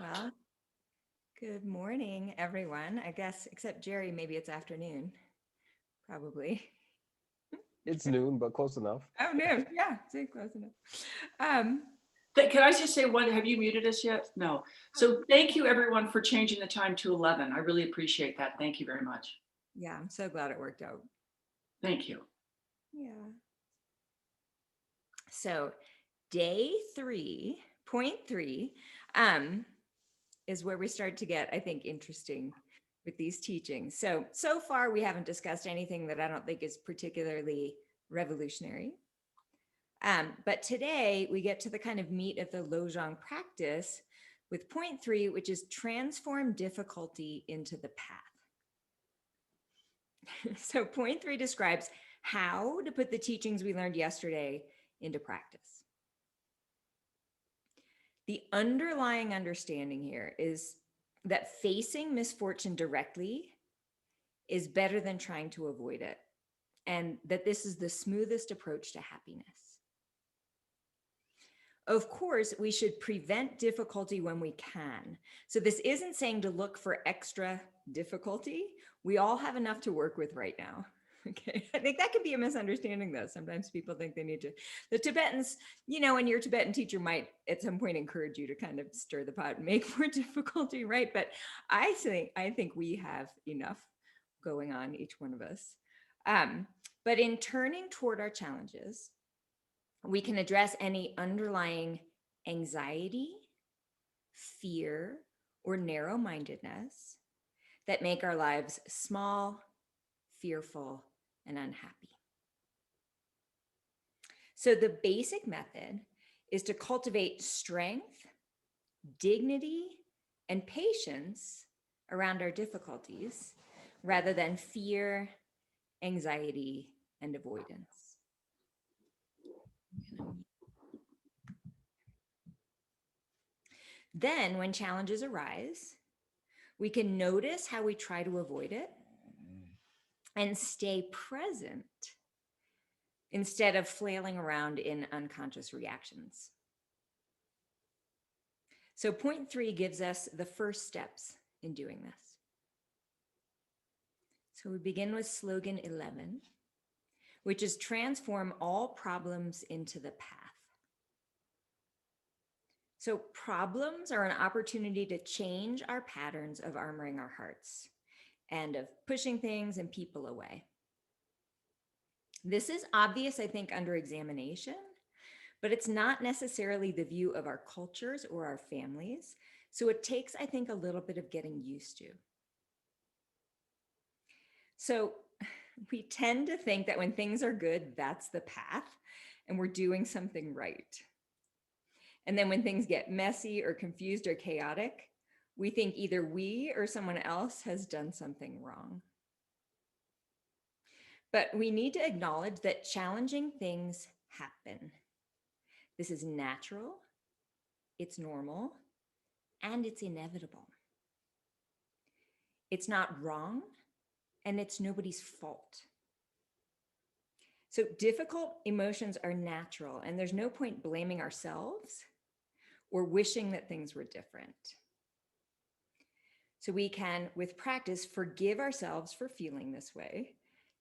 Well, good morning, everyone. I guess, except Jerry, maybe it's afternoon, probably. It's noon, but close enough. Oh, noon. Yeah, see, close enough. Um, Can I just say one? Have you muted us yet? No. So thank you everyone for changing the time to 11. I really appreciate that. Thank you very much. yeah, I'm so glad it worked out. Thank you. Yeah. So, day three, point three, is where we start to get, I think, interesting with these teachings. So far, we haven't discussed anything that I don't think is particularly revolutionary. But today we get to the kind of meat of the Lojong practice with point three, which is transform difficulty into the path. So point three describes how to put the teachings we learned yesterday into practice. The underlying understanding here is that facing misfortune directly is better than trying to avoid it, and that this is the smoothest approach to happiness. Of course, we should prevent difficulty when we can. So this isn't saying to look for extra difficulty. We all have enough to work with right now. Okay, I think that could be a misunderstanding though. Sometimes people think they need to. The Tibetans, and your Tibetan teacher might at some point encourage you to kind of stir the pot and make more difficulty, right? But I think we have enough going on, each one of us. But in turning toward our challenges, we can address any underlying anxiety, fear, or narrow mindedness that make our lives small, fearful, and unhappy. So, the basic method is to cultivate strength, dignity, and patience around our difficulties rather than fear, anxiety, and avoidance. Then, when challenges arise, we can notice how we try to avoid it and stay present instead of flailing around in unconscious reactions. So, point three gives us the first steps in doing this. So, we begin with slogan 11, which is transform all problems into the path. So, problems are an opportunity to change our patterns of armoring our hearts and of pushing things and people away. This is obvious, I think, under examination, but it's not necessarily the view of our cultures or our families. So it takes, I think, a little bit of getting used to. So we tend to think that when things are good, that's the path and we're doing something right. And then when things get messy or confused or chaotic, we think either we or someone else has done something wrong. But we need to acknowledge that challenging things happen. This is natural, it's normal, and it's inevitable. It's not wrong, and it's nobody's fault. So difficult emotions are natural, and there's no point blaming ourselves or wishing that things were different. So we can, with practice, forgive ourselves for feeling this way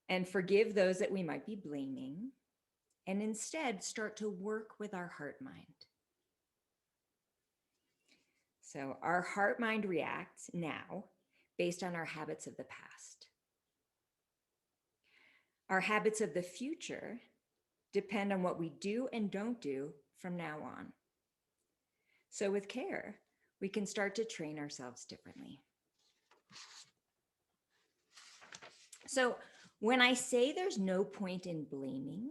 and forgive those that we might be blaming, and instead start to work with our heart mind. So our heart mind reacts now based on our habits of the past. Our habits of the future depend on what we do and don't do from now on. So with care, we can start to train ourselves differently. So when I say there's no point in blaming,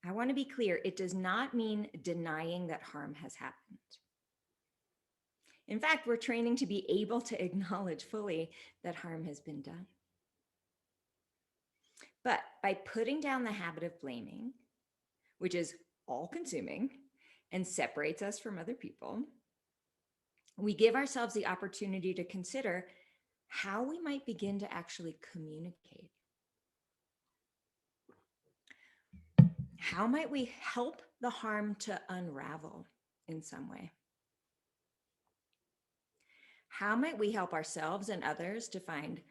I want to be clear, it does not mean denying that harm has happened. In fact, we're training to be able to acknowledge fully that harm has been done. But by putting down the habit of blaming, which is all consuming and separates us from other people, we give ourselves the opportunity to consider how we might begin to actually communicate. How might we help the harm to unravel in some way? How might we help ourselves and others to find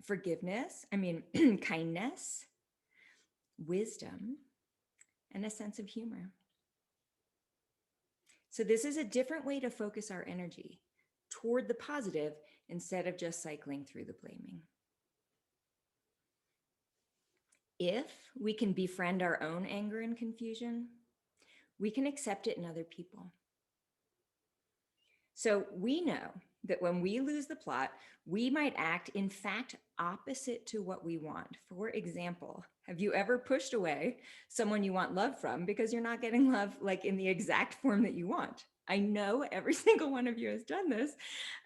forgiveness, kindness, wisdom, and a sense of humor? So this is a different way to focus our energy toward the positive instead of just cycling through the blaming. If we can befriend our own anger and confusion, we can accept it in other people. So we know that when we lose the plot, we might act, in fact, opposite to what we want. For example, have you ever pushed away someone you want love from because you're not getting love like in the exact form that you want? I know every single one of you has done this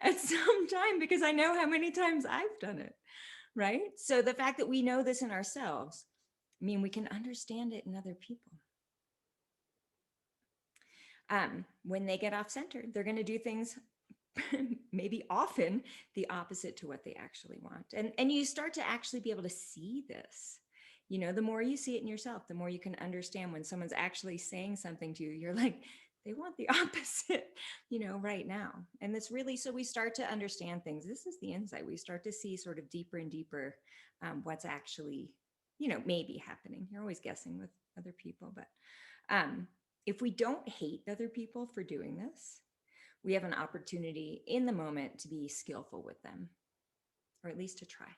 at some time because I know how many times I've done it, right? So the fact that we know this in ourselves, we can understand it in other people. When they get off center, they're going to do things maybe often the opposite to what they actually want. And you start to actually be able to see this. The more you see it in yourself, the more you can understand when someone's actually saying something to you, you're like, they want the opposite, right now. And that's really, so we start to understand things. This is the insight. We start to see sort of deeper and deeper what's actually, maybe happening. You're always guessing with other people, but if we don't hate other people for doing this, we have an opportunity in the moment to be skillful with them, or at least to try.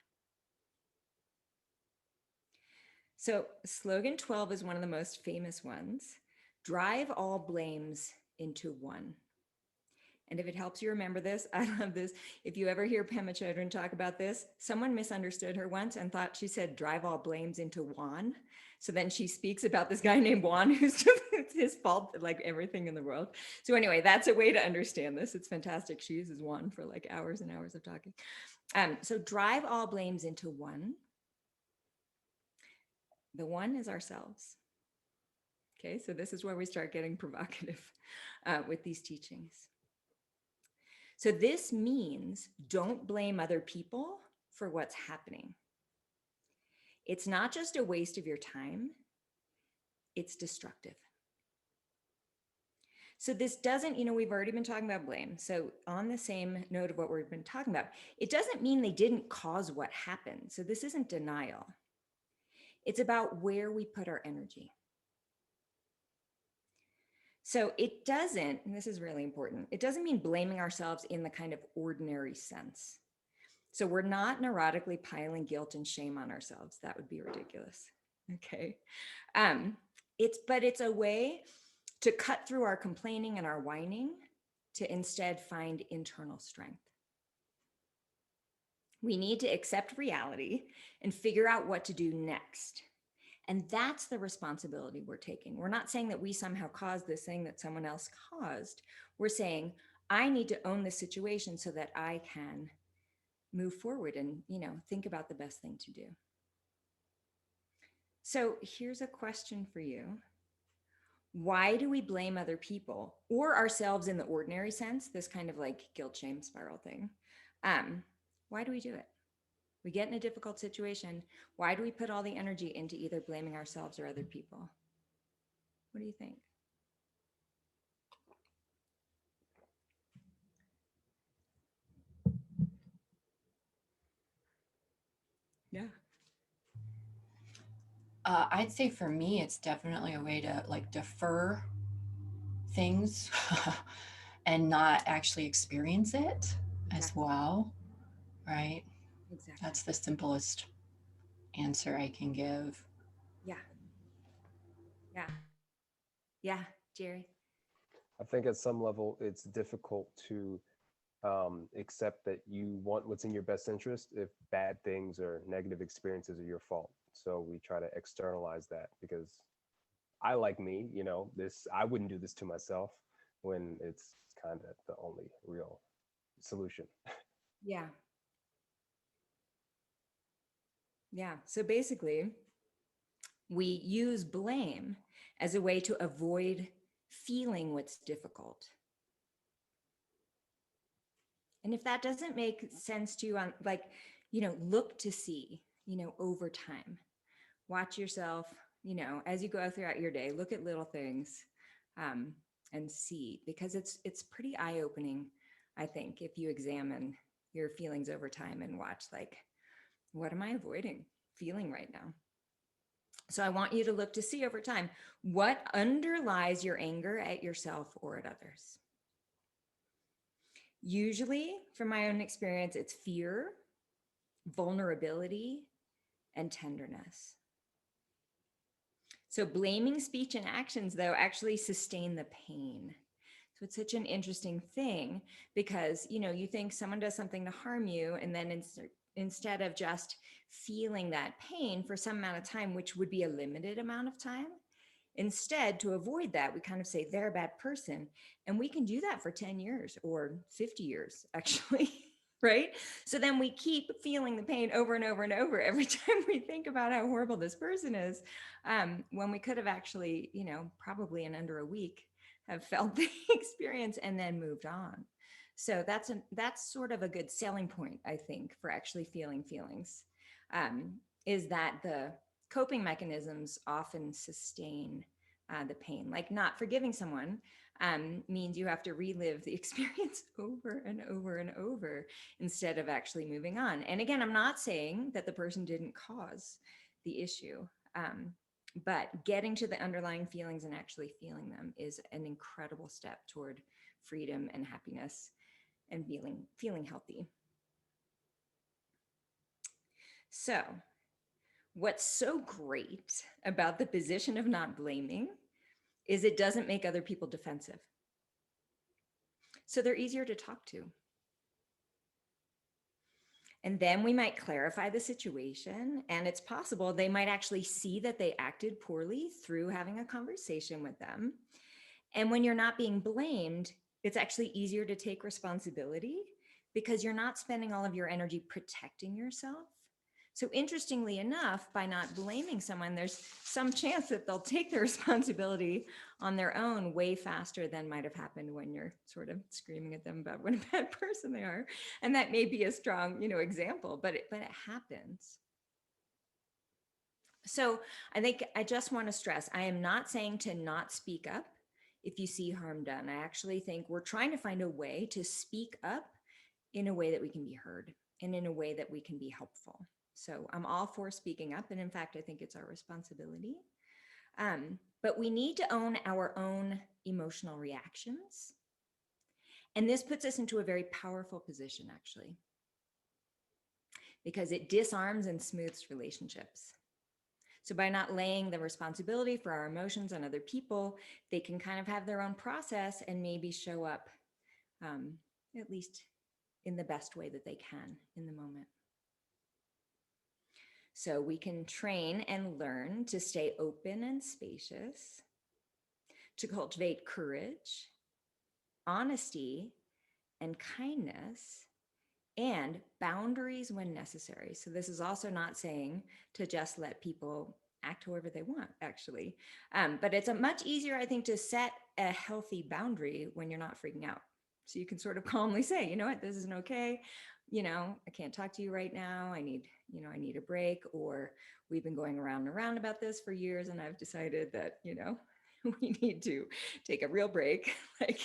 So slogan 12 is one of the most famous ones. Drive all blames into one. And if it helps you remember this, I love this. If you ever hear Pema Chodron talk about this, someone misunderstood her once and thought she said drive all blames into one. So then she speaks about this guy named Juan who's it's his fault, like everything in the world. So anyway, that's a way to understand this. It's fantastic. She uses Juan for like hours and hours of talking. So drive all blames into one. The one is ourselves. Okay, so this is where we start getting provocative with these teachings. So this means don't blame other people for what's happening. It's not just a waste of your time, it's destructive. So this doesn't, we've already been talking about blame. So on the same note of what we've been talking about, it doesn't mean they didn't cause what happened. So this isn't denial. It's about where we put our energy. So it doesn't, and this is really important, it doesn't mean blaming ourselves in the kind of ordinary sense. So we're not neurotically piling guilt and shame on ourselves. That would be ridiculous. Okay. It's a way to cut through our complaining and our whining to instead find internal strength. We need to accept reality and figure out what to do next. And that's the responsibility we're taking. We're not saying that we somehow caused this thing that someone else caused. We're saying, I need to own this situation so that I can move forward and, think about the best thing to do. So here's a question for you. Why do we blame other people or ourselves in the ordinary sense, this kind of like guilt shame spiral thing? Why do we do it? We get in a difficult situation. Why do we put all the energy into either blaming ourselves or other people? What do you think? Yeah. I'd say for me, it's definitely a way to like defer things and not actually experience it as well, right? Exactly. That's the simplest answer I can give. Yeah. Yeah. Yeah, Jerry. I think at some level it's difficult to accept that you want what's in your best interest if bad things or negative experiences are your fault. So we try to externalize that because I like me, this I wouldn't do this to myself when it's kind of the only real solution. Yeah. Yeah. So basically, we use blame as a way to avoid feeling what's difficult. And if that doesn't make sense to you on look to see, over time, watch yourself, as you go throughout your day, look at little things and see, because it's pretty eye-opening I think, if you examine your feelings over time and watch, like, what am I avoiding feeling right now? So I want you to look to see over time, what underlies your anger at yourself or at others? Usually, from my own experience, it's fear, vulnerability, and tenderness. So blaming speech and actions, though, actually sustain the pain. So it's such an interesting thing because, you think someone does something to harm you, and then instead of just feeling that pain for some amount of time, which would be a limited amount of time, instead, to avoid that, we kind of say they're a bad person. And we can do that for 10 years or 50 years, actually. Right? So then we keep feeling the pain over and over and over every time we think about how horrible this person is, when we could have actually, probably in under a week, have felt the experience and then moved on. So that's sort of a good selling point, I think, for actually feeling feelings, is that the coping mechanisms often sustain the pain. Like, not forgiving someone means you have to relive the experience over and over and over instead of actually moving on. And again, I'm not saying that the person didn't cause the issue. But getting to the underlying feelings and actually feeling them is an incredible step toward freedom and happiness and feeling healthy. So, what's so great about the position of not blaming is it doesn't make other people defensive. So they're easier to talk to. And then we might clarify the situation, and it's possible they might actually see that they acted poorly through having a conversation with them. And when you're not being blamed, it's actually easier to take responsibility because you're not spending all of your energy protecting yourself. So interestingly enough, by not blaming someone, there's some chance that they'll take the responsibility on their own way faster than might have happened when you're sort of screaming at them about what a bad person they are. And that may be a strong, example, but it happens. So I think I just want to stress, I am not saying to not speak up if you see harm done. I actually think we're trying to find a way to speak up in a way that we can be heard and in a way that we can be helpful. So I'm all for speaking up. And in fact, I think it's our responsibility. But we need to own our own emotional reactions. And this puts us into a very powerful position, actually, because it disarms and smooths relationships. So by not laying the responsibility for our emotions on other people, they can kind of have their own process and maybe show up, at least in the best way that they can in the moment. So we can train and learn to stay open and spacious, to cultivate courage, honesty, and kindness, and boundaries when necessary. So this is also not saying to just let people act however they want, actually. But it's a much easier, I think, to set a healthy boundary when you're not freaking out. So you can sort of calmly say, you know what, this isn't okay. I can't talk to you right now. I need a break, or we've been going around and around about this for years, and I've decided that, we need to take a real break, like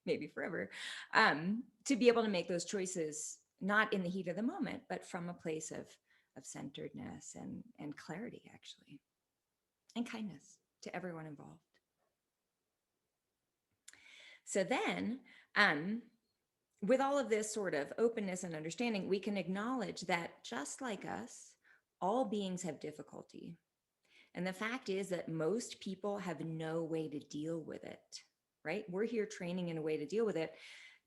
maybe forever, to be able to make those choices, not in the heat of the moment, but from a place of centeredness and clarity, actually, and kindness to everyone involved. So then, with all of this sort of openness and understanding, we can acknowledge that just like us, all beings have difficulty. And the fact is that most people have no way to deal with it, right? We're here training in a way to deal with it.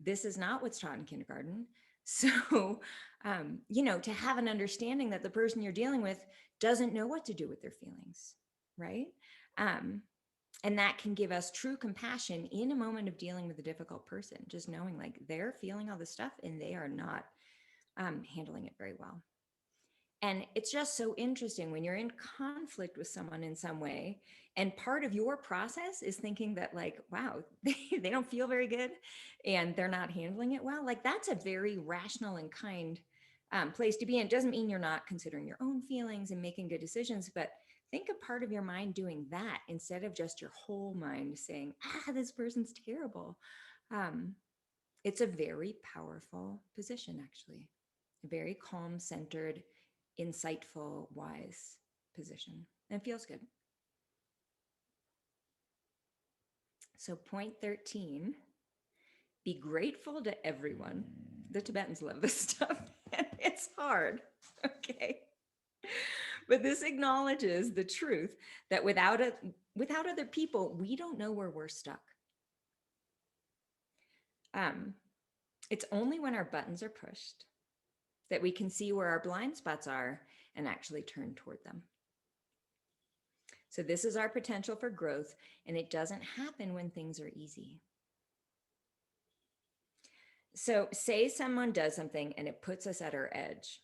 This is not what's taught in kindergarten. So, to have an understanding that the person you're dealing with doesn't know what to do with their feelings, right? And that can give us true compassion in a moment of dealing with a difficult person, just knowing like they're feeling all this stuff and they are not handling it very well. And it's just so interesting when you're in conflict with someone in some way, and part of your process is thinking that like, wow, they don't feel very good and they're not handling it well. Like, that's a very rational and kind place to be in. It doesn't mean you're not considering your own feelings and making good decisions, but think of part of your mind doing that instead of just your whole mind saying, this person's terrible. It's a very powerful position, actually. A very calm, centered, insightful, wise position. And it feels good. So, point 13, be grateful to everyone. The Tibetans love this stuff. It's hard. Okay. But this acknowledges the truth that without other people, we don't know where we're stuck. It's only when our buttons are pushed that we can see where our blind spots are and actually turn toward them. So this is our potential for growth, and it doesn't happen when things are easy. So say someone does something and it puts us at our edge.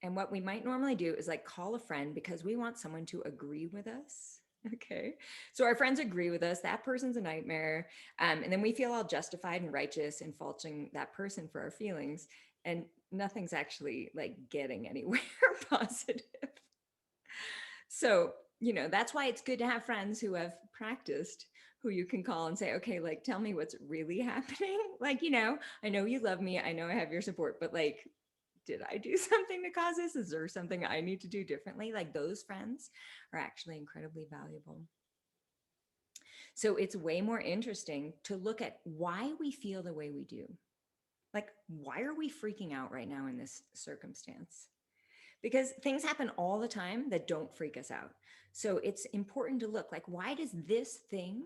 And what we might normally do is like call a friend because we want someone to agree with us. Okay. So our friends agree with us. That person's a nightmare. And then we feel all justified and righteous in faulting that person for our feelings. And nothing's actually like getting anywhere positive. So, that's why it's good to have friends who have practiced, who you can call and say, okay, like, tell me what's really happening. Like, I know you love me. I know I have your support, but like, did I do something to cause this? Is there something I need to do differently? Like, those friends are actually incredibly valuable. So it's way more interesting to look at why we feel the way we do. Like, why are we freaking out right now in this circumstance? Because things happen all the time that don't freak us out. So it's important to look like, why does this thing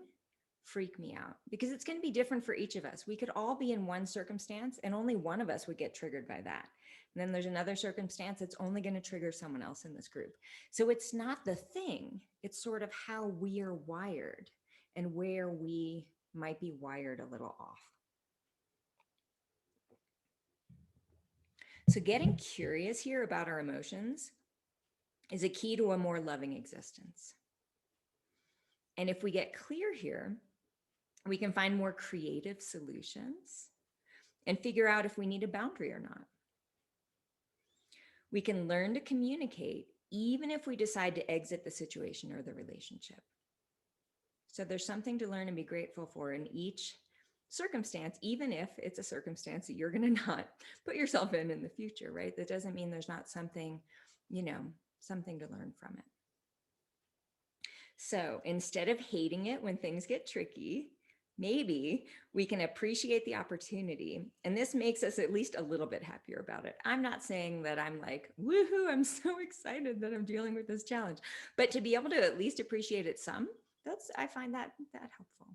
freak me out? Because it's going to be different for each of us. We could all be in one circumstance and only one of us would get triggered by that. And then there's another circumstance that's only going to trigger someone else in this group. So it's not the thing, it's sort of how we are wired and where we might be wired a little off. So getting curious here about our emotions is a key to a more loving existence. And if we get clear here, we can find more creative solutions and figure out if we need a boundary or not. We can learn to communicate even if we decide to exit the situation or the relationship. So there's something to learn and be grateful for in each circumstance, even if it's a circumstance that you're going to not put yourself in the future, right? That doesn't mean there's not something, something to learn from it. So instead of hating it when things get tricky, maybe we can appreciate the opportunity. And this makes us at least a little bit happier about it. I'm not saying that I'm like, woohoo, I'm so excited that I'm dealing with this challenge. But to be able to at least appreciate it some, I find that helpful,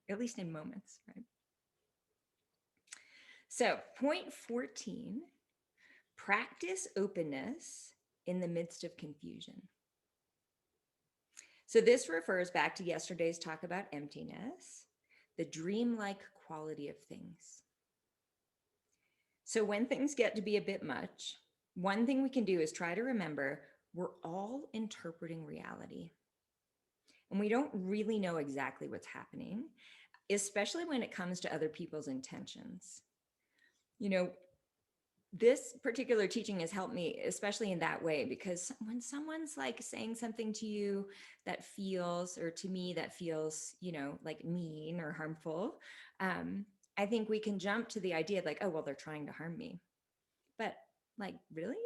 at least in moments, right? So point 14, practice openness in the midst of confusion. So this refers back to yesterday's talk about emptiness, the dreamlike quality of things. So when things get to be a bit much, one thing we can do is try to remember we're all interpreting reality. And we don't really know exactly what's happening, especially when it comes to other people's intentions. This particular teaching has helped me, especially in that way, because when someone's like saying something to you that feels, or to me that feels, like mean or harmful, I think we can jump to the idea of like, oh, well, they're trying to harm me. But like, really?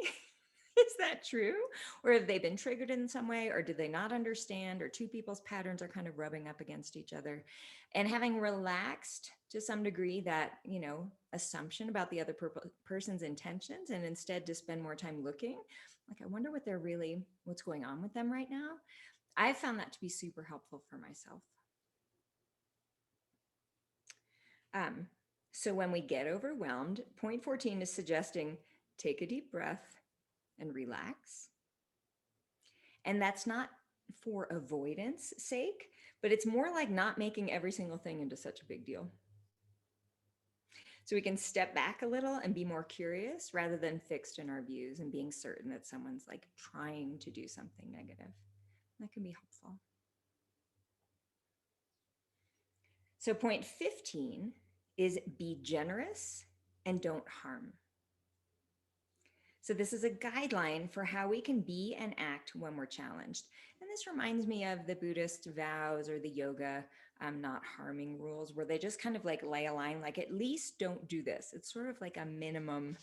Is that true? Or have they been triggered in some way? Or do they not understand? Or two people's patterns are kind of rubbing up against each other. And having relaxed to some degree that, assumption about the other person's intentions, and instead to spend more time looking, like, I wonder what's going on with them right now. I found that to be super helpful for myself. So when we get overwhelmed, point 14 is suggesting take a deep breath and relax. And that's not for avoidance sake, but it's more like not making every single thing into such a big deal. So we can step back a little and be more curious rather than fixed in our views and being certain that someone's like trying to do something negative. That can be helpful. So point 15 is be generous and don't harm. So this is a guideline for how we can be and act when we're challenged. And this reminds me of the Buddhist vows or the yoga not harming rules, where they just kind of like lay a line, like at least don't do this. It's sort of like a minimum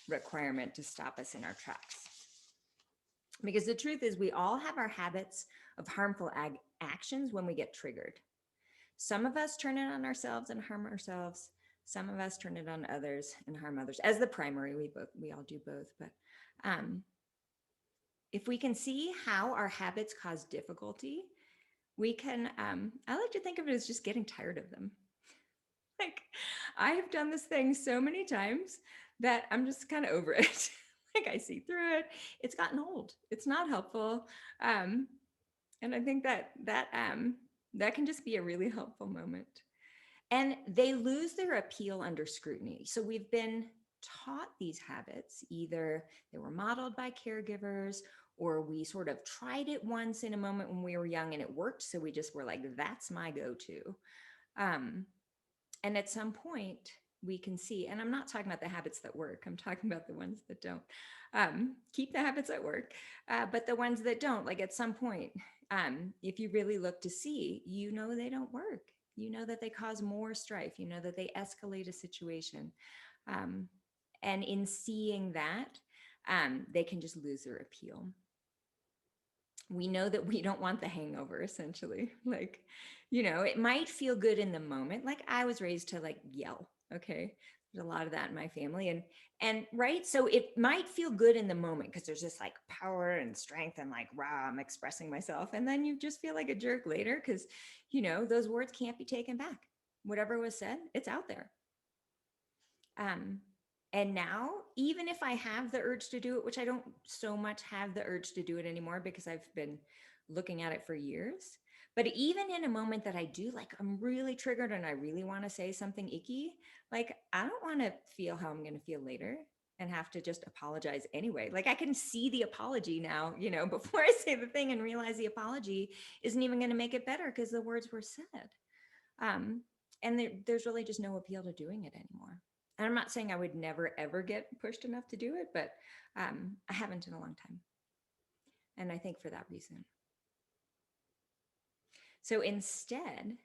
requirement to stop us in our tracks. Because the truth is, we all have our habits of harmful actions when we get triggered. Some of us turn it on ourselves and harm ourselves. Some of us turn it on others and harm others. As the primary, we all do both. But if we can see how our habits cause difficulty, we can, I like to think of it as just getting tired of them. Like, I have done this thing so many times that I'm just kind of over it. Like, I see through it. It's gotten old. It's not helpful. And I think that can just be a really helpful moment. And they lose their appeal under scrutiny. So we've been taught these habits, either they were modeled by caregivers, or we sort of tried it once in a moment when we were young and it worked. So we just were like, that's my go-to. And at some point we can see, and I'm not talking about the habits that work, I'm talking about the ones that don't. Keep the habits that work, but the ones that don't, like at some point, if you really look to see, you know, they don't work. You know that they cause more strife. You know that they escalate a situation. And in seeing that, they can just lose their appeal. We know that we don't want the hangover, essentially. Like, you know, it might feel good in the moment. Like, I was raised to like yell. Okay. There's a lot of that in my family. And right. So it might feel good in the moment because there's this like power and strength and like, wow, I'm expressing myself. And then you just feel like a jerk later because, you know, those words can't be taken back. Whatever was said, it's out there. And now, even if I have the urge to do it, which I don't so much have the urge to do it anymore because I've been looking at it for years, but even in a moment that I do, like I'm really triggered and I really want to say something icky, like I don't want to feel how I'm going to feel later and have to just apologize anyway. Like I can see the apology now, you know, before I say the thing and realize the apology isn't even going to make it better because the words were said. And there's really just no appeal to doing it anymore. And I'm not saying I would never, ever get pushed enough to do it, but I haven't in a long time. And I think for that reason. So instead,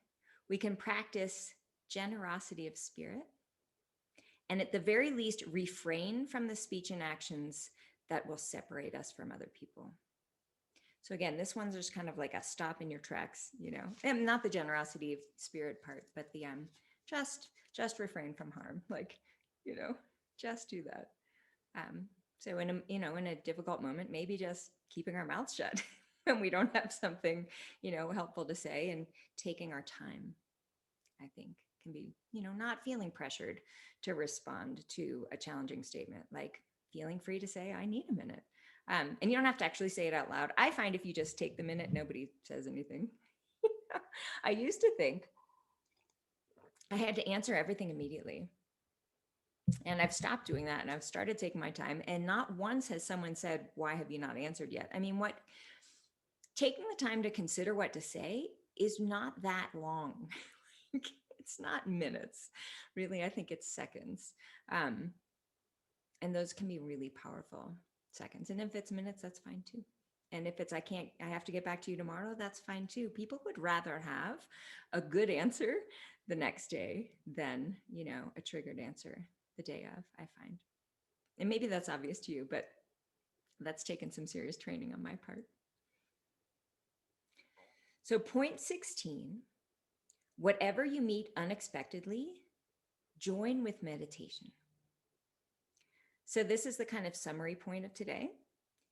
we can practice generosity of spirit and at the very least refrain from the speech and actions that will separate us from other people. So again, this one's just kind of like a stop in your tracks, you know, and not the generosity of spirit part, but the just refrain from harm, like, you know, just do that. So in a difficult moment, maybe just keeping our mouths shut when we don't have something, you know, helpful to say, and taking our time, I think can be, you know, not feeling pressured to respond to a challenging statement, like feeling free to say, I need a minute. And you don't have to actually say it out loud. I find if you just take the minute, nobody says anything. I used to think I had to answer everything immediately. And I've stopped doing that and I've started taking my time. And not once has someone said, why have you not answered yet? I mean, taking the time to consider what to say is not that long. It's not minutes, really. I think it's seconds. And those can be really powerful seconds. And if it's minutes, that's fine too. And if it's, I have to get back to you tomorrow, that's fine too. People would rather have a good answer the next day than, you know, a triggered answer the day of, I find. And maybe that's obvious to you, but that's taken some serious training on my part. So point 16, whatever you meet unexpectedly, join with meditation. So this is the kind of summary point of today.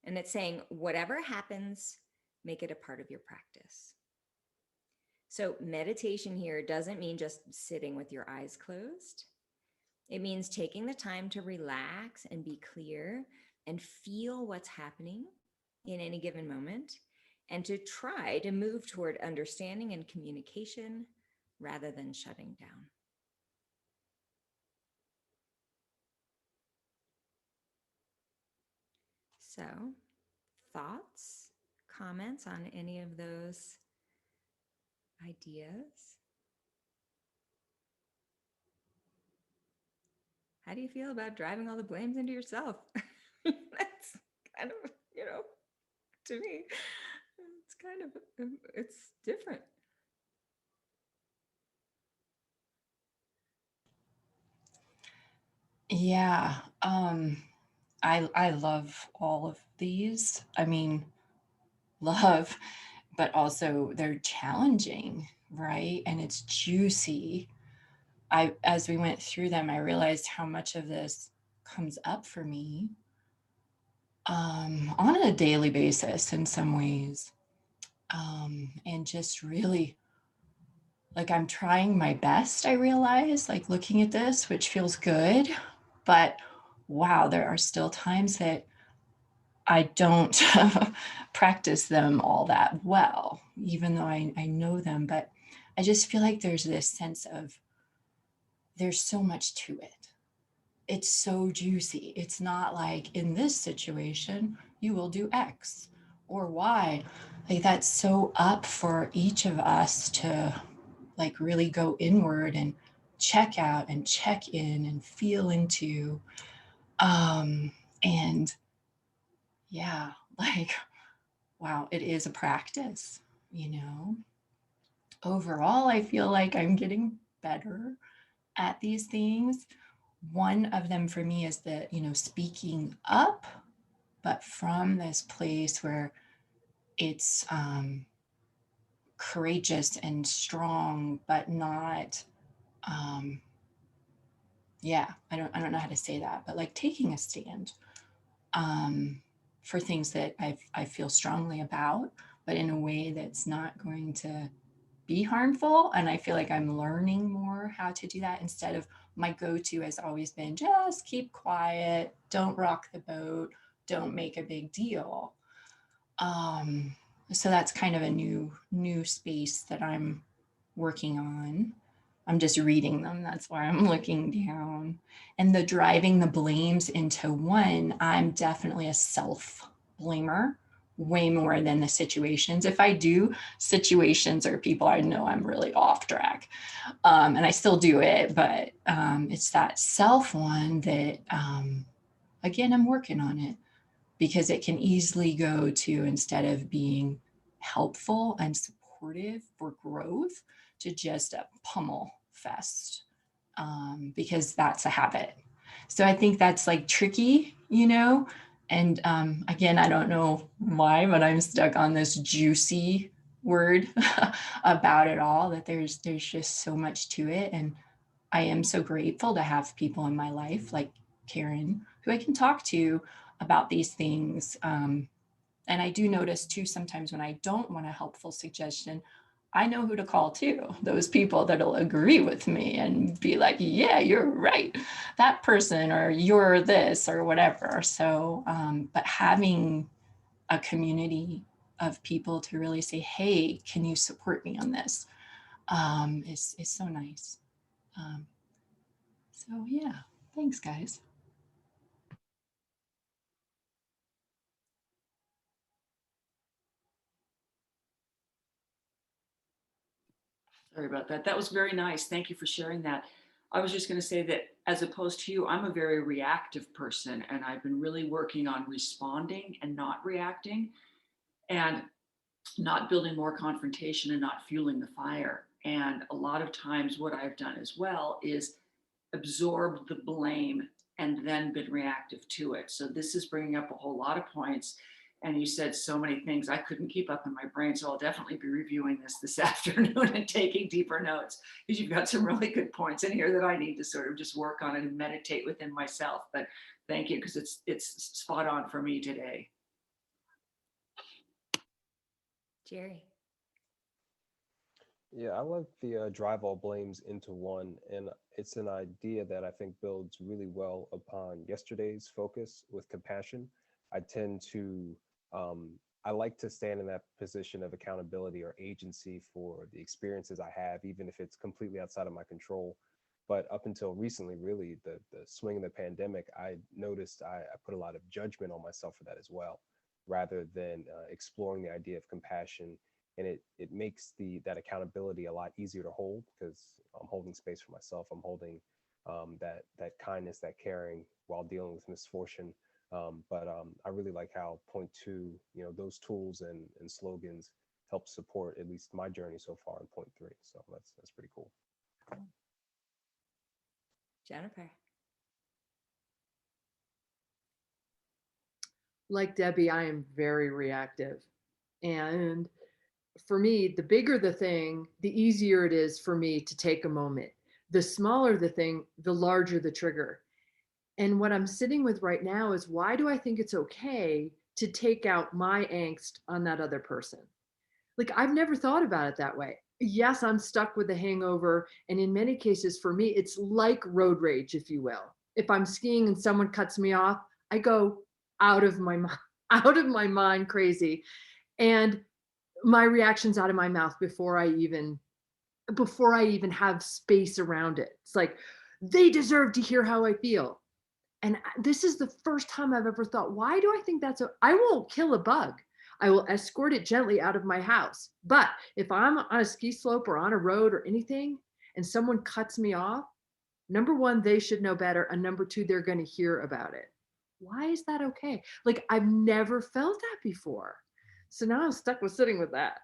And it's saying, whatever happens, make it a part of your practice. So meditation here doesn't mean just sitting with your eyes closed. It means taking the time to relax and be clear and feel what's happening in any given moment, and to try to move toward understanding and communication rather than shutting down. So, thoughts, comments on any of those ideas? How do you feel about driving all the blames into yourself? That's kind of, you know, to me, it's kind of, it's different. Yeah. I love all of these. I mean, love, but also they're challenging, right? And it's juicy. As we went through them, I realized how much of this comes up for me on a daily basis in some ways. And just really like I'm trying my best, I realize, like looking at this, which feels good. But wow, there are still times that I don't practice them all that well, even though I know them. But I just feel like there's this sense of there's so much to it. It's so juicy. It's not like in this situation, you will do X or Y. Like that's so up for each of us to like really go inward and check out and check in and feel into. And yeah, like, wow, it is a practice, you know. Overall, I feel like I'm getting better at these things. One of them for me is that, speaking up, but from this place where it's courageous and strong, but not, um, yeah, I don't know how to say that, but like taking a stand um, for things that I feel strongly about, but in a way that's not going to be harmful. And I feel like I'm learning more how to do that instead of my go-to has always been just keep quiet, don't rock the boat, don't make a big deal. Um, so that's kind of a new space that I'm working on. I'm just reading them. That's why I'm looking down. And the driving the blames into one, I'm definitely a self blamer way more than the situations. If I do situations or people, I know I'm really off track. And I still do it, but it's that self one that, again, I'm working on it because it can easily go to instead of being helpful and supportive for growth to just a pummel fest because that's a habit. So I think that's like tricky, And again, I don't know why, but I'm stuck on this juicy word about it all. That there's just so much to it, and I am so grateful to have people in my life like Karen who I can talk to about these things. And I do notice too, sometimes when I don't want a helpful suggestion, I know who to call too. Those people that'll agree with me and be like, yeah, you're right. That person, or you're this, or whatever. So, but having a community of people to really say, hey, can you support me on this? Is so nice. Um, so yeah, thanks guys. Sorry about that. That was very nice. Thank you for sharing that. I was just going to say that as opposed to you, I'm a very reactive person, and I've been really working on responding and not reacting and not building more confrontation and not fueling the fire. And a lot of times, what I've done as well is absorbed the blame and then been reactive to it. So this is bringing up a whole lot of points. And you said so many things I couldn't keep up in my brain. So I'll definitely be reviewing this afternoon and taking deeper notes because you've got some really good points in here that I need to sort of just work on and meditate within myself. But thank you because it's spot on for me today. Jerry. Yeah, I love the drive all blames into one, and it's an idea that I think builds really well upon yesterday's focus with compassion. I tend to, um, I like to stand in that position of accountability or agency for the experiences I have, even if it's completely outside of my control. But up until recently, really, the swing of the pandemic, I noticed I put a lot of judgment on myself for that as well, rather than exploring the idea of compassion, and it makes the that accountability a lot easier to hold because I'm holding space for myself. I'm holding that kindness, that caring while dealing with misfortune. But I really like how point two, those tools and slogans help support at least my journey so far in point three. So that's pretty cool. Jennifer. like Debbie, I am very reactive. And for me, the bigger the thing, the easier it is for me to take a moment. The smaller the thing, the larger the trigger. And what I'm sitting with right now is, why do I think it's okay to take out my angst on that other person? Like, I've never thought about it that way. Yes, I'm stuck with a hangover. And in many cases, for me, it's like road rage, if you will. If I'm skiing and someone cuts me off, I go out of my mind, out of my mind crazy. And my reaction's out of my mouth before I even have space around it. It's like, they deserve to hear how I feel. And this is the first time I've ever thought, why do I think I won't kill a bug. I will escort it gently out of my house. But if I'm on a ski slope or on a road or anything, and someone cuts me off, number one, they should know better. And number two, they're going to hear about it. Why is that okay? Like, I've never felt that before. So now I'm stuck with sitting with that.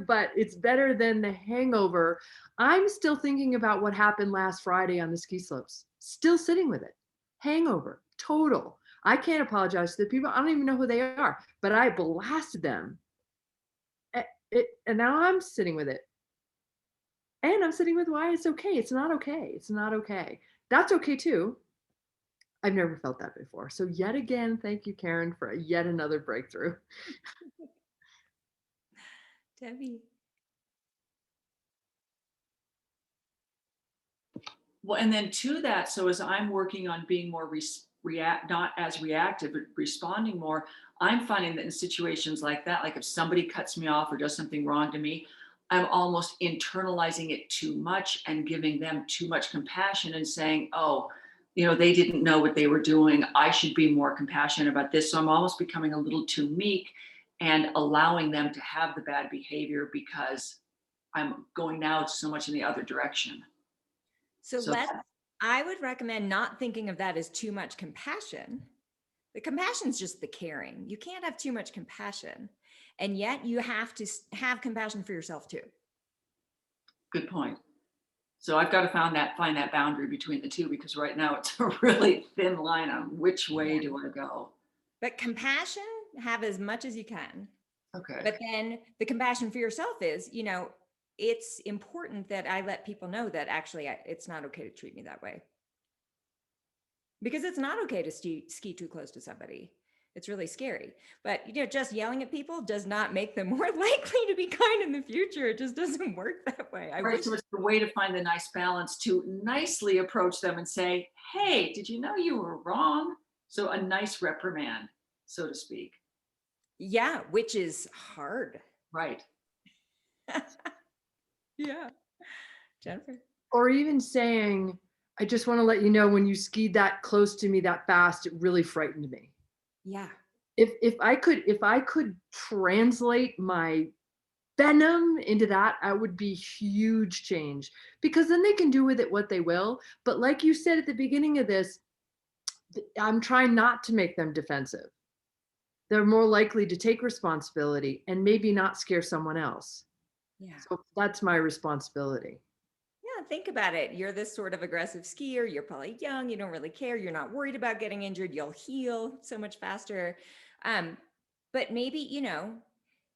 But it's better than the hangover. I'm still thinking about what happened last Friday on the ski slopes, still sitting with it. Hangover, total. I can't apologize to the people. I don't even know who they are, but I blasted them. And now I'm sitting with it. And I'm sitting with why it's okay. It's not okay. It's not okay. That's okay too. I've never felt that before. So yet again, thank you, Karen, for yet another breakthrough. Debbie. Well, and then to that, so as I'm working on being more not as reactive, but responding more, I'm finding that in situations like that, like if somebody cuts me off or does something wrong to me, I'm almost internalizing it too much and giving them too much compassion and saying, oh, they didn't know what they were doing. I should be more compassionate about this. So I'm almost becoming a little too meek and allowing them to have the bad behavior because I'm going now so much in the other direction. So I would recommend not thinking of that as too much compassion. The compassion is just the caring. You can't have too much compassion. And yet you have to have compassion for yourself too. Good point. So I've got to find that boundary between the two, because right now it's a really thin line on which way do I go. But compassion, have as much as you can. Okay. But then the compassion for yourself is, it's important that I let people know that actually it's not okay to treat me that way. Because it's not okay to ski too close to somebody. It's really scary. But just yelling at people does not make them more likely to be kind in the future. It just doesn't work that way. Right. So it's the way to find the nice balance to nicely approach them and say, hey, did you know you were wrong? So a nice reprimand, so to speak. Yeah, which is hard. Right. Yeah. Jennifer. Or even saying, I just want to let you know, when you skied that close to me that fast, it really frightened me. Yeah. If I could translate my venom into that would be huge change, because then they can do with it what they will. But like you said at the beginning of this, I'm trying not to make them defensive. They're more likely to take responsibility and maybe not scare someone else. Yeah. So that's my responsibility. Yeah, think about it. You're this sort of aggressive skier. You're probably young. You don't really care. You're not worried about getting injured. You'll heal so much faster. But maybe,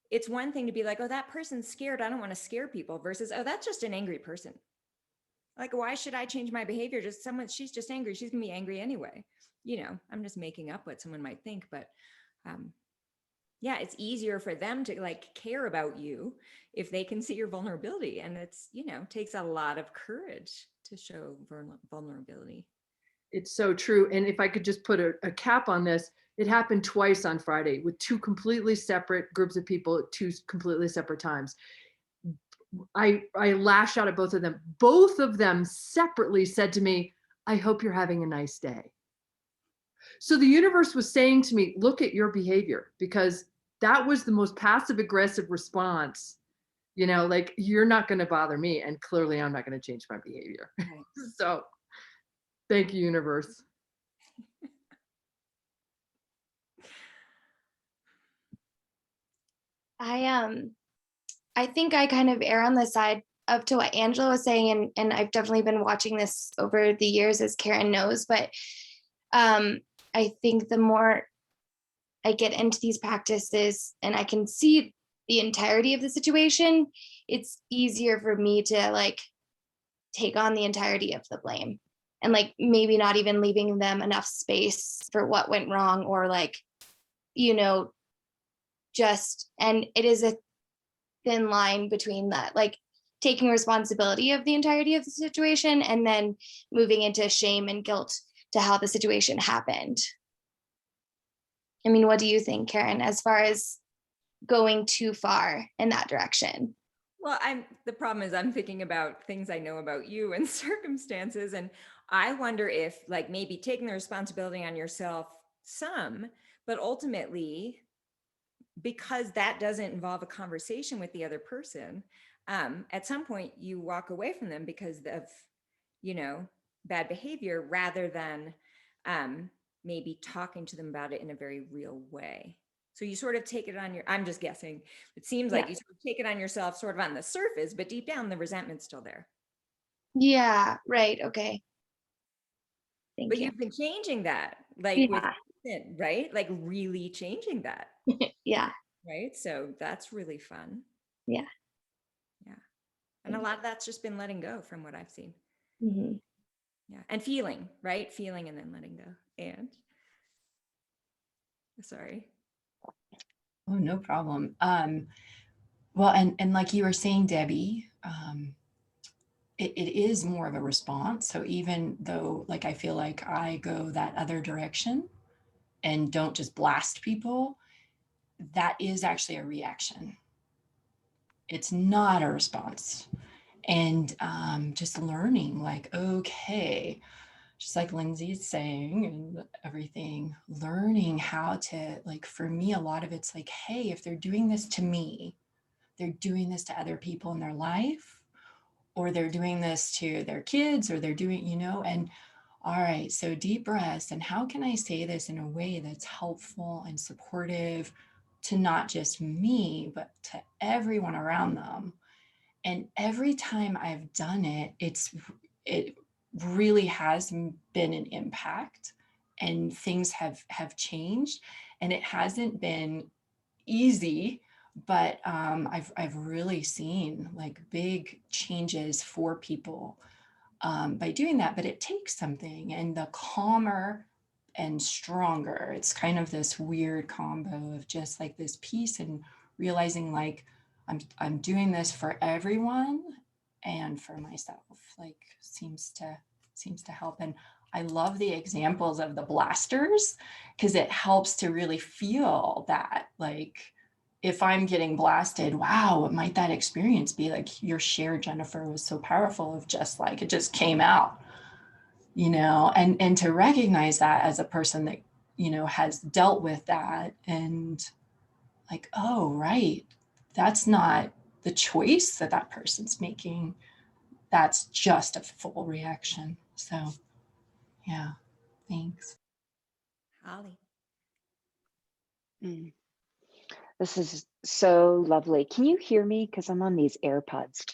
it's one thing to be like, oh, that person's scared. I don't want to scare people, versus, oh, that's just an angry person. Like, why should I change my behavior? She's just angry. She's gonna be angry anyway. I'm just making up what someone might think, but yeah, it's easier for them to care about you if they can see your vulnerability. And it's, takes a lot of courage to show vulnerability. It's so true. And if I could just put a cap on this, it happened twice on Friday with two completely separate groups of people at two completely separate times. I lashed out at both of them. Both of them separately said to me, I hope you're having a nice day. So the universe was saying to me, look at your behavior, because that was the most passive aggressive response. You're not going to bother me. And clearly I'm not going to change my behavior. Right. So thank you, universe. I think I kind of err on the side up to what Angela was saying, and I've definitely been watching this over the years, as Karen knows, but I think the more I get into these practices and I can see the entirety of the situation, it's easier for me to like take on the entirety of the blame, and like maybe not even leaving them enough space for what went wrong, or like, you know, just, and it is a thin line between that, like taking responsibility of the entirety of the situation and then moving into shame and guilt to how the situation happened. I mean, what do you think, Karen, as far as going too far in that direction? Well, the problem is I'm thinking about things I know about you and circumstances. And I wonder if like maybe taking the responsibility on yourself some, but ultimately, because that doesn't involve a conversation with the other person, at some point you walk away from them because of, you know, bad behavior, rather than maybe talking to them about it in a very real way. So you sort of take it on I'm just guessing. It seems like Yeah. you sort of take it on yourself sort of on the surface, but deep down the resentment's still there. Yeah, right. Okay. Thank But you. you've been changing that, like with, Yeah. right? Like really changing that, Yeah. right? So that's really fun. Yeah. Yeah. And a lot of that's just been letting go from what I've seen. Mm-hmm. Yeah. And feeling, right? Feeling and then letting go. And sorry. Oh, no problem. Well, and like you were saying, Debbie, it is more of a response. So even though like I feel like I go that other direction and don't just blast people, that is actually a reaction. It's not a response. And just learning like, okay, just like Lindsay's saying and everything, learning how to, like, for me, a lot of it's like, hey, if they're doing this to me, they're doing this to other people in their life, or they're doing this to their kids, or they're doing, you know, and all right, so deep breaths. And how can I say this in a way that's helpful and supportive to not just me, but to everyone around them? And every time I've done it, it really has been an impact, and things have changed, and it hasn't been easy, but I've really seen like big changes for people by doing that. But it takes something, and the calmer and stronger, it's kind of this weird combo of just like this peace and realizing like I'm doing this for everyone and for myself, like seems to help. And I love the examples of the blasters, because it helps to really feel that, like, if I'm getting blasted, wow, what might that experience be? Like your share, Jennifer, was so powerful of just like, it just came out, you know, and to recognize that as a person that, you know, has dealt with that, and like, oh, right, that's not the choice that that person's making. That's just a full reaction. So yeah, thanks. Holly. Mm. This is so lovely. Can you hear me? Because I'm on these AirPods.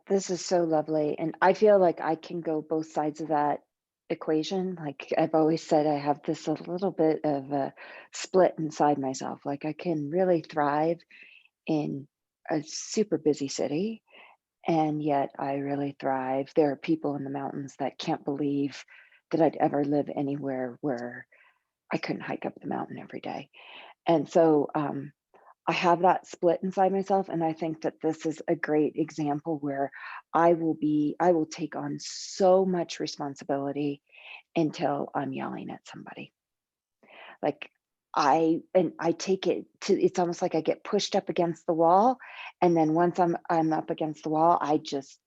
This is so lovely. And I feel like I can go both sides of that equation. Like I've always said, I have this a little bit of a split inside myself. Like I can really thrive in a super busy city, and yet I really thrive. There are people in the mountains that can't believe that I'd ever live anywhere where I couldn't hike up the mountain every day. And so I have that split inside myself. And I think that this is a great example where I will take on so much responsibility until I'm yelling at somebody. Like I take it to, it's almost like I get pushed up against the wall. And then once I'm up against the wall, I just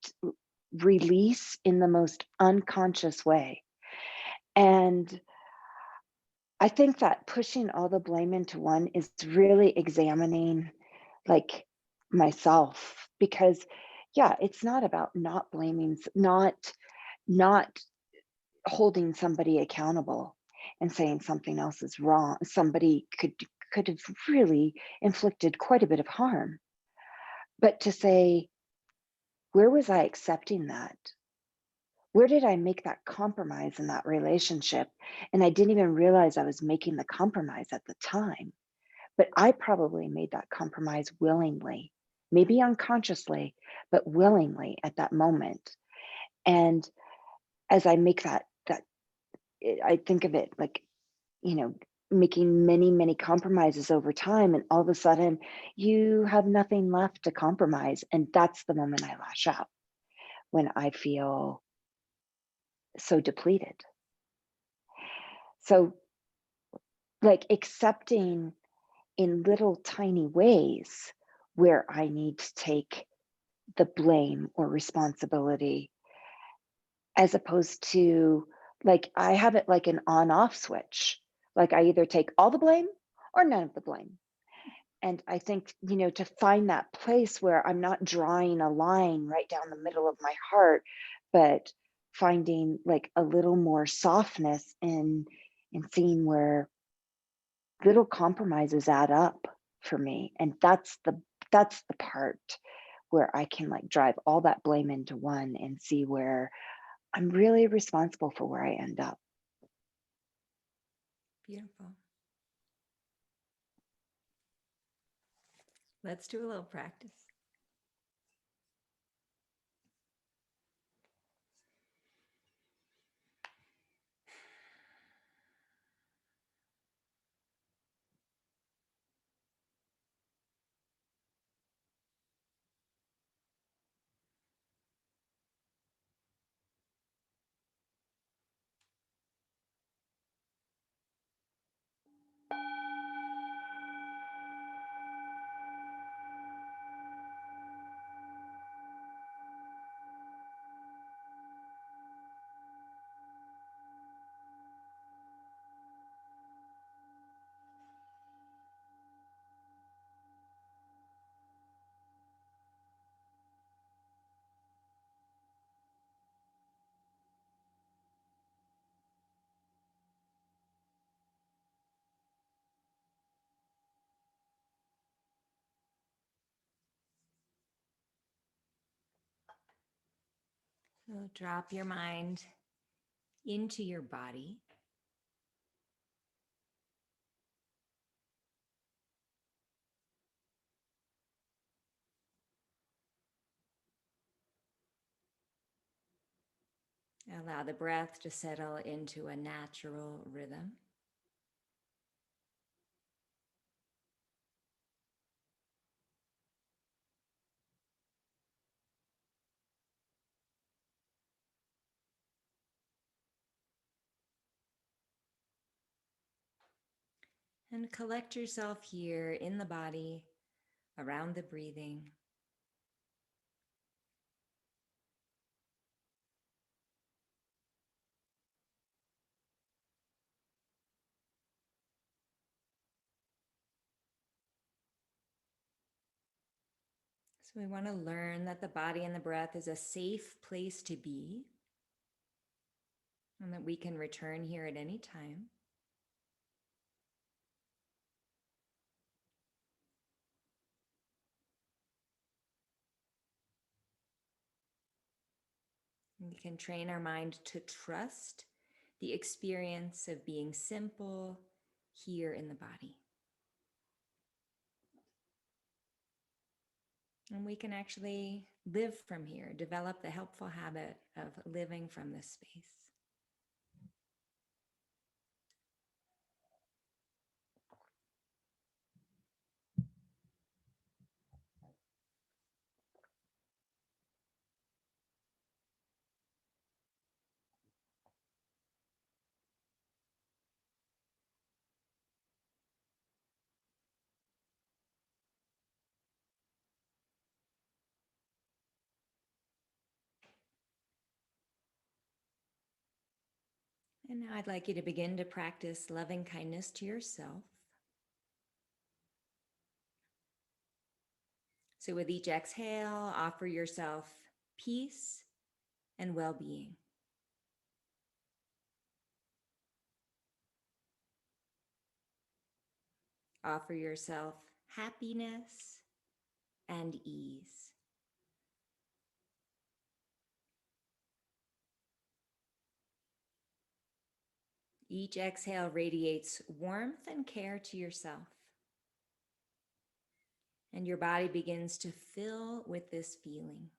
release in the most unconscious way. And I think that pushing all the blame into one is really examining like myself, because yeah, it's not about not blaming, not holding somebody accountable and saying something else is wrong. Somebody could have really inflicted quite a bit of harm, but to say, where was I accepting that? where did I make that compromise in that relationship? And I didn't even realize I was making the compromise at the time. But I probably made that compromise willingly, maybe unconsciously, but willingly at that moment. And as I make I think of it like, you know, making many, many compromises over time. And all of a sudden, you have nothing left to compromise. And that's the moment I lash out, when I feel so depleted. So, like, accepting in little tiny ways where I need to take the blame or responsibility, as opposed to, like, I have it like an on off switch. Like, I either take all the blame or none of the blame. And I think, to find that place where I'm not drawing a line right down the middle of my heart, but finding like a little more softness in seeing where little compromises add up for me. And that's the part where I can like drive all that blame into one and see where I'm really responsible for where I end up. Beautiful. Let's do a little practice. So drop your mind into your body. Allow the breath to settle into a natural rhythm. And collect yourself here in the body, around the breathing. So we want to learn that the body and the breath is a safe place to be, and that we can return here at any time. We can train our mind to trust the experience of being simple here in the body. And we can actually live from here, develop the helpful habit of living from this space. And now I'd like you to begin to practice loving kindness to yourself. So with each exhale, offer yourself peace and well-being. Offer yourself happiness and ease. Each exhale radiates warmth and care to yourself. And your body begins to fill with this feeling.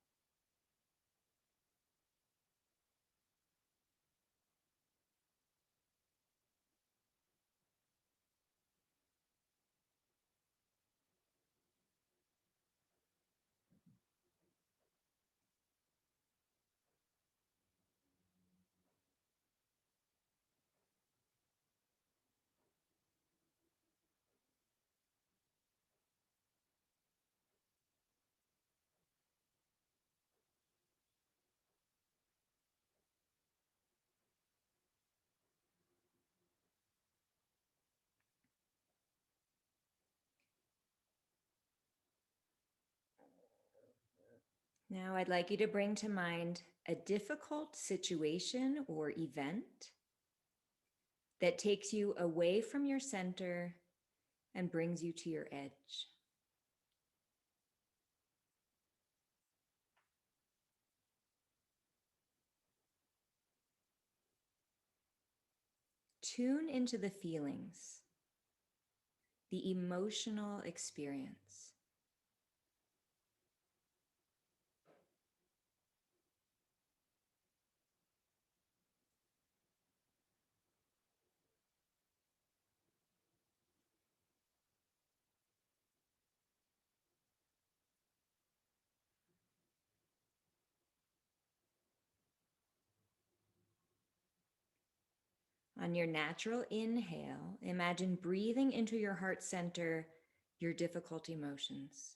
Now I'd like you to bring to mind a difficult situation or event that takes you away from your center and brings you to your edge. Tune into the feelings, the emotional experience. On your natural inhale, imagine breathing into your heart center your difficult emotions.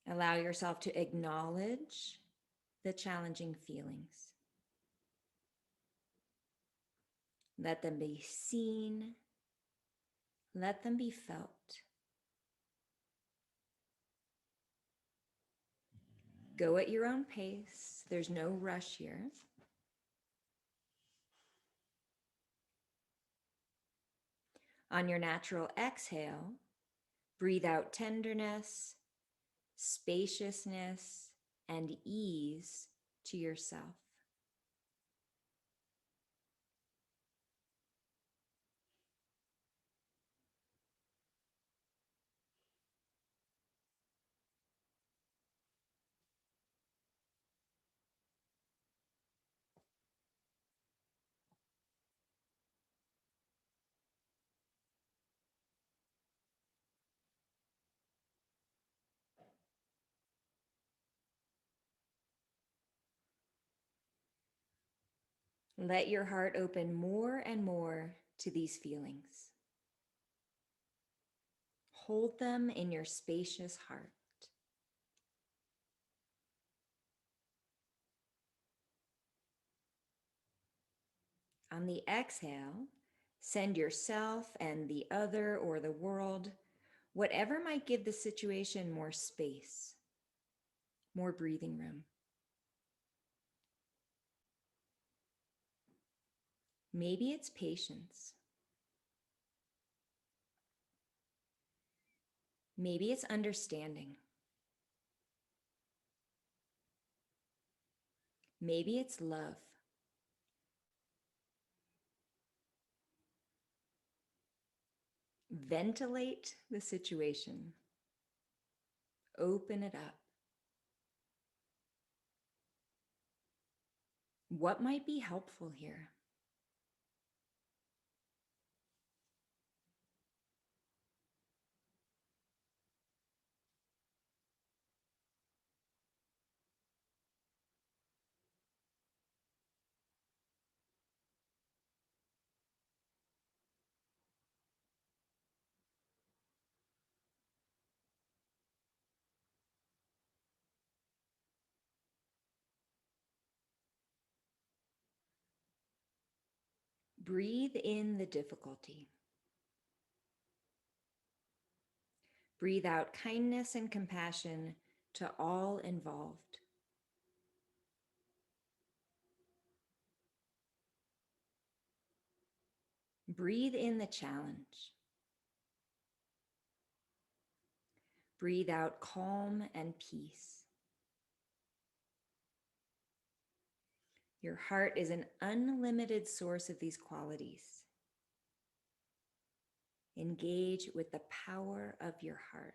Allow yourself to acknowledge the challenging feelings. Let them be seen. Let them be felt. Go at your own pace. There's no rush here. On your natural exhale, breathe out tenderness, spaciousness, and ease to yourself. Let your heart open more and more to these feelings. Hold them in your spacious heart. On the exhale, send yourself and the other or the world, whatever might give the situation more space, more breathing room. Maybe it's patience. Maybe it's understanding. Maybe it's love. Ventilate the situation. Open it up. What might be helpful here? Breathe in the difficulty. Breathe out kindness and compassion to all involved. Breathe in the challenge. Breathe out calm and peace. Your heart is an unlimited source of these qualities. Engage with the power of your heart.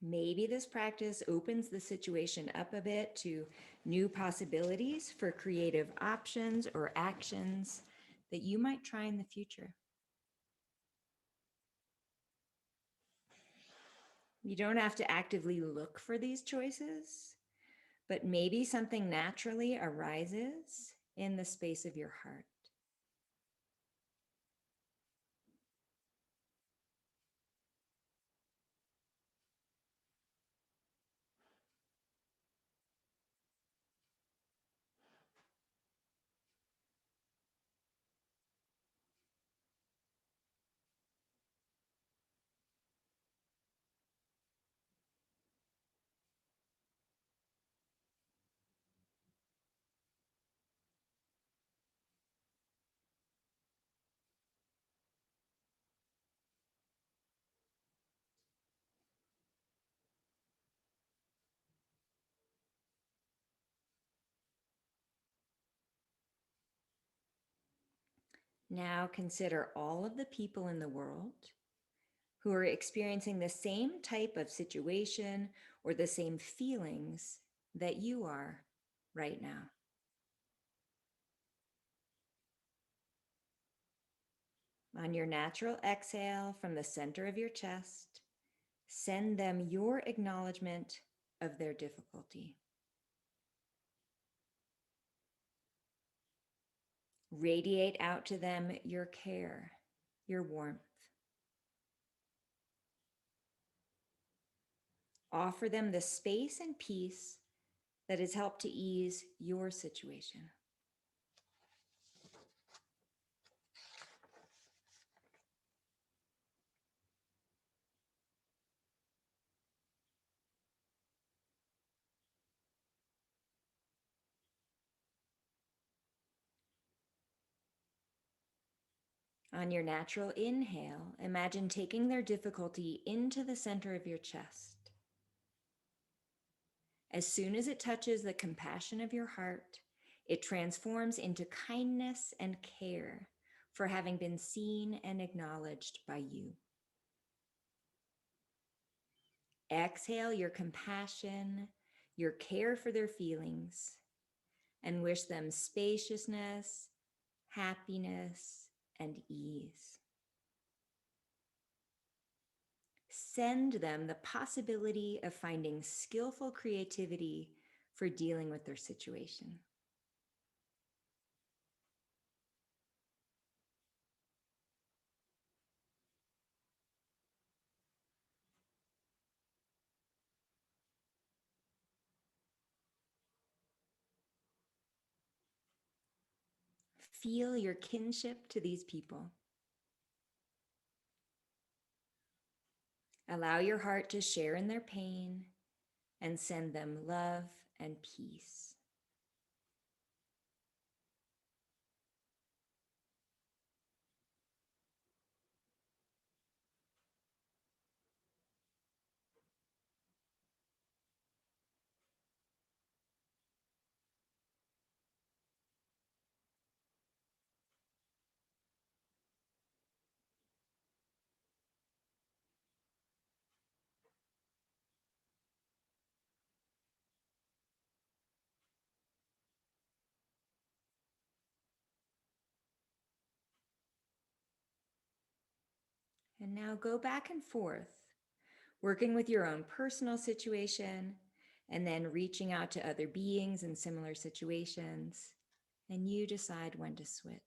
Maybe this practice opens the situation up a bit to new possibilities for creative options or actions that you might try in the future. You don't have to actively look for these choices, but maybe something naturally arises in the space of your heart. Now consider all of the people in the world who are experiencing the same type of situation or the same feelings that you are right now. On your natural exhale from the center of your chest, send them your acknowledgement of their difficulty. Radiate out to them your care, your warmth. Offer them the space and peace that has helped to ease your situation. On your natural inhale, imagine taking their difficulty into the center of your chest. As soon as it touches the compassion of your heart, it transforms into kindness and care for having been seen and acknowledged by you. Exhale your compassion, your care for their feelings, and wish them spaciousness, happiness, and ease. Send them the possibility of finding skillful creativity for dealing with their situation. Feel your kinship to these people. Allow your heart to share in their pain and send them love and peace. And now go back and forth, working with your own personal situation and then reaching out to other beings in similar situations. And you decide when to switch.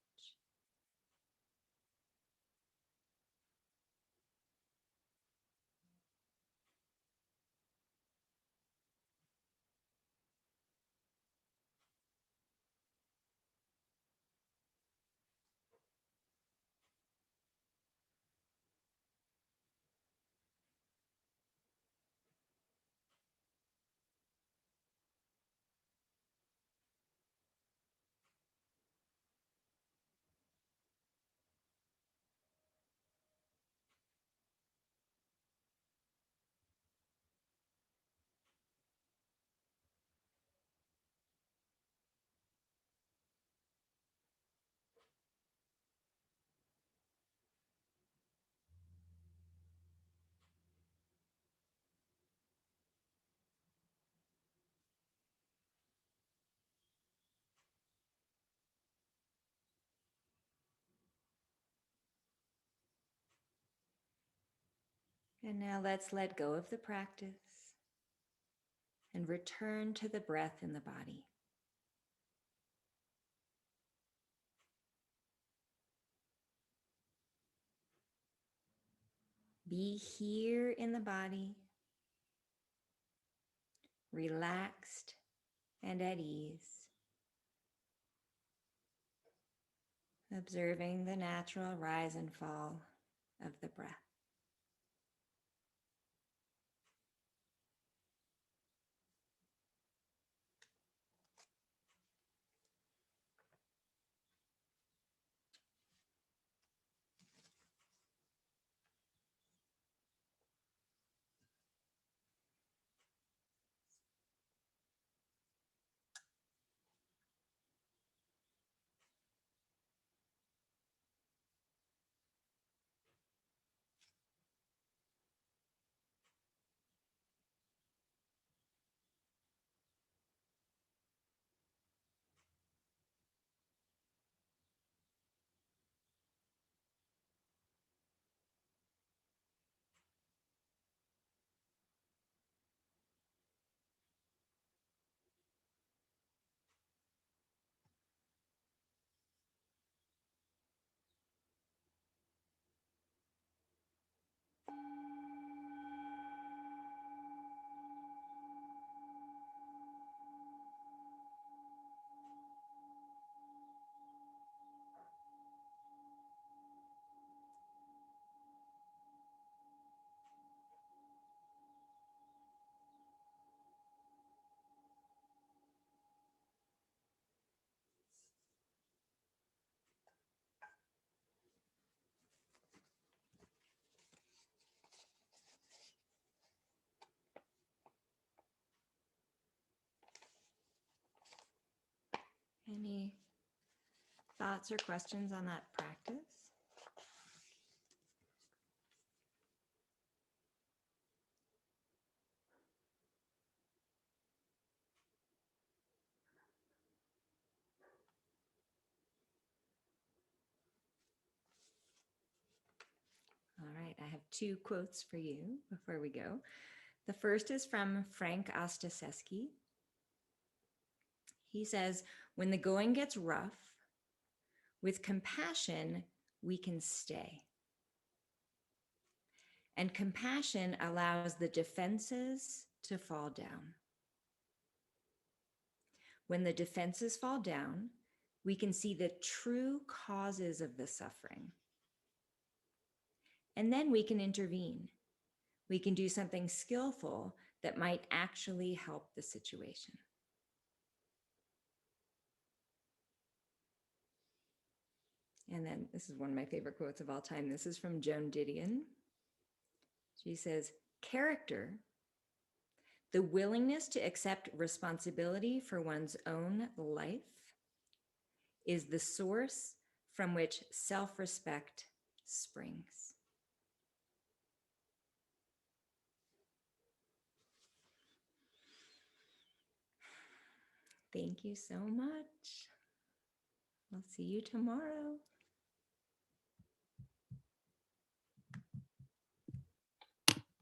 And now let's let go of the practice and return to the breath in the body. Be here in the body, relaxed and at ease, observing the natural rise and fall of the breath. Any thoughts or questions on that practice? All right, I have two quotes for you before we go. The first is from Frank Ostaseski. He says, "When the going gets rough, with compassion, we can stay. And compassion allows the defenses to fall down. When the defenses fall down, we can see the true causes of the suffering. And then we can intervene. We can do something skillful that might actually help the situation." And then this is one of my favorite quotes of all time. This is from Joan Didion. She says, "Character, the willingness to accept responsibility for one's own life, is the source from which self-respect springs." Thank you so much. I'll see you tomorrow.